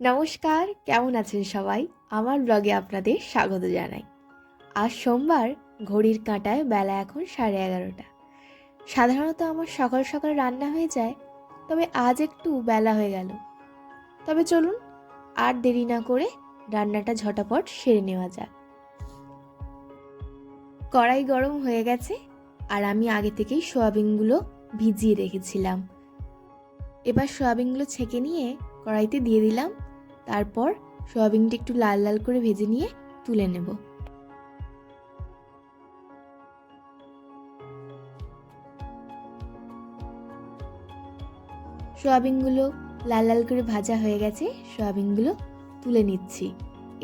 নমস্কার, কেমন আছেন সবাই? আমার ব্লগে আপনাদের স্বাগত জানাই। আজ সোমবার, ঘড়ির কাঁটায় বেলা এখন 11:30। সাধারণত আমার সকাল সকাল রান্না হয়ে যায়, তবে আজ একটু বেলা হয়ে গেল। তবে চলুন আর দেরি না করে রান্নাটা ঝটাপট সেরে নেওয়া যাক। কড়াই গরম হয়ে গেছে আর আমি আগে থেকেই সয়াবিনগুলো ভিজিয়ে রেখেছিলাম। এবার সয়াবিনগুলো ছেঁকে নিয়ে কড়াইতে দিয়ে দিলাম। তারপর সয়াবিনটা একটু লাল লাল করে ভেজে নিয়ে তুলে নেব। সয়াবিনগুলো লাল লাল করে ভাজা হয়ে গেছে, সয়াবিনগুলো তুলে নিচ্ছি।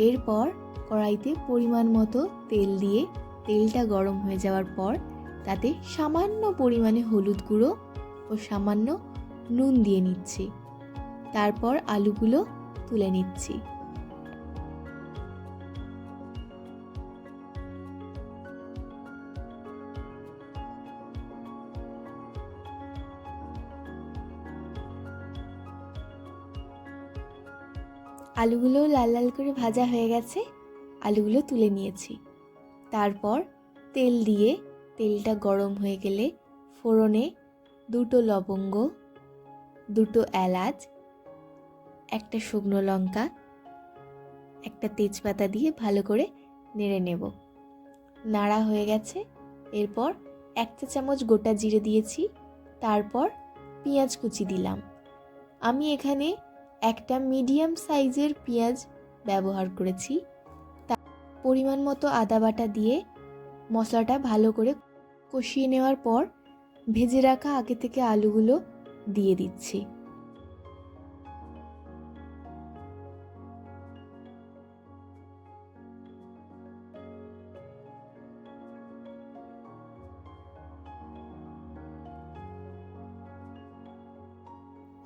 এরপর কড়াইতে পরিমাণ মতো তেল দিয়ে তেলটা গরম হয়ে যাওয়ার পর তাতে সামান্য পরিমাণে হলুদ গুঁড়ো ও সামান্য নুন দিয়ে নিচ্ছি। তারপর আলুগুলো তুলে নিচ্ছি। আলুগুলো লাল লাল করে ভাজা হয়ে গেছে, আলুগুলো তুলে নিয়েছি। তারপর তেল দিয়ে তেলটা গরম হয়ে গেলে ফোড়নে 2টো লবঙ্গ, 2টো এলাচ, একটা শুকনো লঙ্কা, একটা তেজপাতা দিয়ে ভালো করে নেড়ে নেব। নাড়া হয়ে গেছে, এরপর 1 চা চামচ গোটা জিরে দিয়েছি। তারপর পেঁয়াজ কুচি দিলাম। আমি এখানে একটা মিডিয়াম সাইজের পেঁয়াজ ব্যবহার করেছি। পরিমাণ মতো আদা বাটা দিয়ে মশলাটা ভালো করে কষিয়ে নেওয়ার পর ভেজে রাখা আগে থেকে আলুগুলো দিয়ে দিচ্ছি।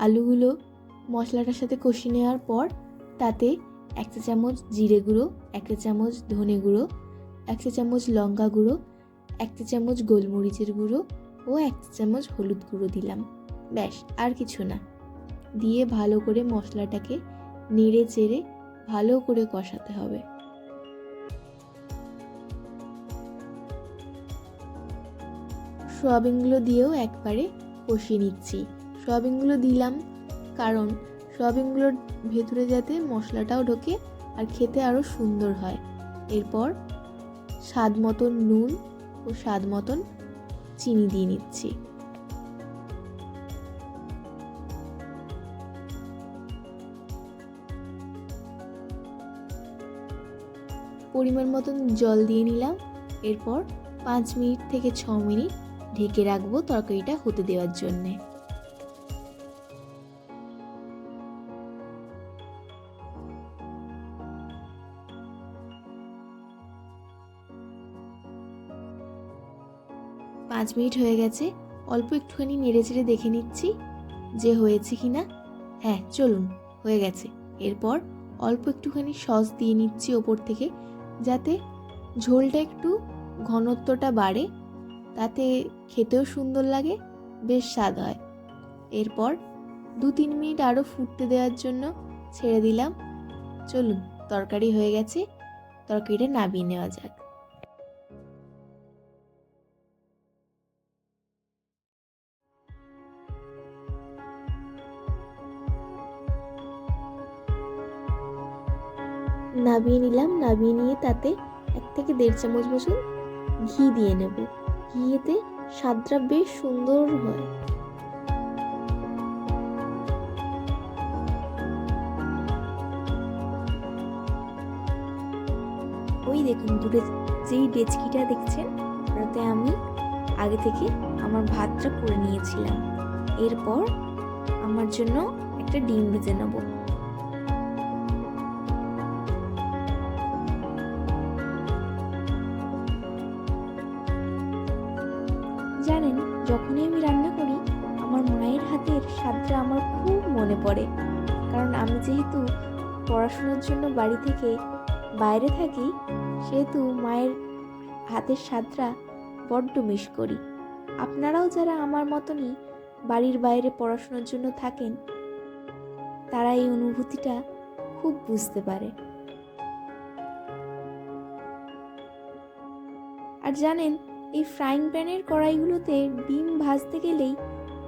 আলুগুলো মশলাটার সাথে কষিয়ে নেওয়ার পর তাতে 1 চা চামচ জিরে গুঁড়ো, 1 চা চামচ ধনে গুঁড়ো, 1 চা চামচ লঙ্কা গুঁড়ো, 1 চা চামচ গোলমরিচের গুঁড়ো ও 1 চা চামচ হলুদ গুঁড়ো দিলাম। ব্যাস, আর কিছু না। দিয়ে ভালো করে মশলাটাকে নেড়ে চেড়ে ভালো করে কষাতে হবে। সয়াবিনগুলো দিয়েও একবারে কষিয়ে নিচ্ছি। সয়াবিনগুলো দিলাম কারণ সয়াবিনগুলোর ভেতরে যাতে মশলাটাও ঢোকে আর খেতে আরও সুন্দর হয়। এরপর স্বাদ মতন নুন ও স্বাদ মতন চিনি দিয়ে নিচ্ছি। পরিমাণ মতন জল দিয়ে নিলাম। এরপর 5 মিনিট থেকে 6 মিনিট ঢেকে রাখবো তরকারিটা হতে দেওয়ার জন্যে। পাঁচ মিনিট হয়ে গেছে, অল্প একটুখানি নেড়ে চেড়ে দেখে নিচ্ছি যে হয়েছে কিনা। হ্যাঁ, চলুন, হয়ে গেছে। এরপর অল্প একটুখানি সস দিয়ে নিচ্ছি ওপর থেকে, যাতে ঝোলটা একটু ঘনত্বটা বাড়ে, তাতে খেতেও সুন্দর লাগে, বেশ স্বাদ হয়। এরপর 2-3 মিনিট আরও ফুটতে দেওয়ার জন্য ছেড়ে দিলাম। চলুন, তরকারি হয়ে গেছে, তরকারিটা নামিয়ে নেওয়া যাক। নামিয়ে নিলাম। নামিয়ে নিয়ে তাতে 1 থেকে 1.5 চামচ মতন ঘি দিয়ে নেব। ঘিয়েতে স্বাদটা বেশ সুন্দর হয়। ওই দেখুন, দূরে যেই ডেচকিটা দেখছেন, ওটাতে আমি আগে থেকে আমার ভাতটা করে নিয়েছিলাম। এরপর আমার জন্য একটা ডিম ভেজে নেব। জানেন, যখনই আমি রান্না করি আমার মায়ের হাতের স্বাদটা আমার খুব মনে পড়ে। কারণ আমি যেহেতু পড়াশোনার জন্য বাড়ি থেকে বাইরে থাকি, সেহেতু মায়ের হাতের স্বাদটা বড্ড মিস করি। আপনারাও যারা আমার মতনই বাড়ির বাইরে পড়াশোনার জন্য থাকেন, তারা এই অনুভূতিটা খুব বুঝতে পারে। আর জানেন, এই ফ্রাইং প্যানের কড়াইগুলোতে ডিম ভাজতে গেলেই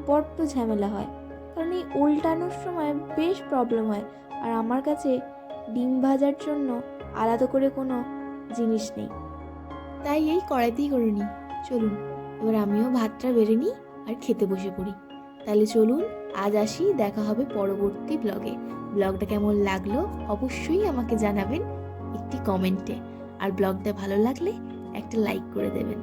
বড্ড ঝামেলা হয়, কারণ এই উল্টানোর সময় বেশ প্রবলেম হয়। আর আমার কাছে ডিম ভাজার জন্য আলাদা করে কোনো জিনিস নেই, তাই এই কড়াইতেই করে নিই। চলুন এবার আমিও ভাতটা বেড়ে নিই আর খেতে বসে পড়ি। তাহলে চলুন, আজ আসি, দেখা হবে পরবর্তী ব্লগে। ব্লগটা কেমন লাগলো অবশ্যই আমাকে জানাবেন একটি কমেন্টে, আর ব্লগটা ভালো লাগলে একটা লাইক করে দেবেন।